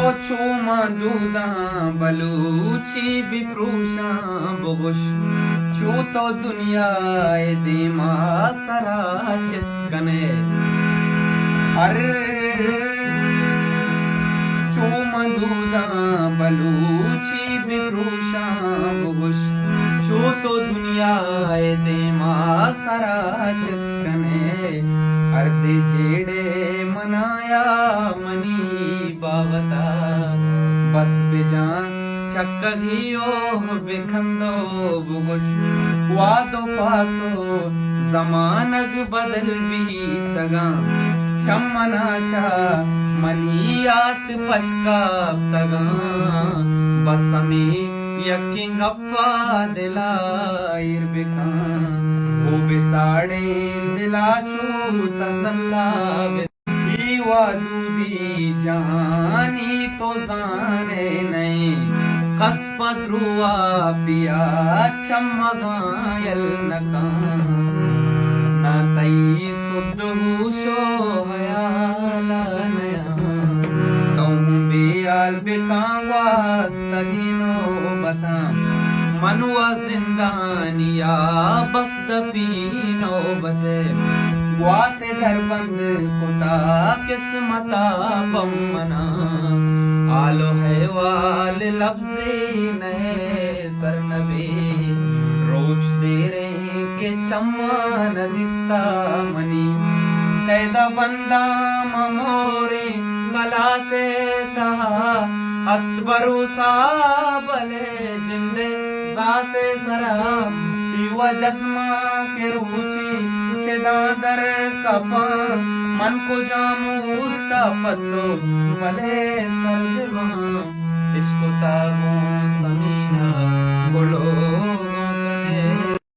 चूमा दूदा बलूची बिप्रूशा बुगुश चू तो दुनिया दीमा सरा चिस्त कने अरे चूमा दूदा बलूची बिप्रूशा बुगुश चू तो दुनिया दीमा सरा चिस्त कने अर्धे जेड़े मनाया मनी बावता बस बेजान चक्कगियो बेखंदो बुगुश वादो पासो जमानग बदल भी तगा चम्मनाचा मनियात पशका तगा बस में यकिंग अप्पा दिला इरबिका ओ बेसाड़े दिला चू तसल्ला वादूदी जानी तो जाने नहीं कस्पद्रुआ पिया चम्मगायल नका ना तई सुद्धूशो हयाला नया तुम बेयाल बेकांगा सगिनो बता मनुआ जिंदानिया बस दपीनो बते गुआते दरबंद खुदा किस्मता बमना आलो है वाल लफ्ज़े नए सरनबे रोज दे रहे के चम्मा नदिस्ता मनी कैदा बंदा ममोरे कलाते तहा अस्त भरोसा बले जिंदे जाते सरा युवा जस्मा के रुचि दादर कपा मन को जामू उसका पत्तो मले सर्वमा इसको ताब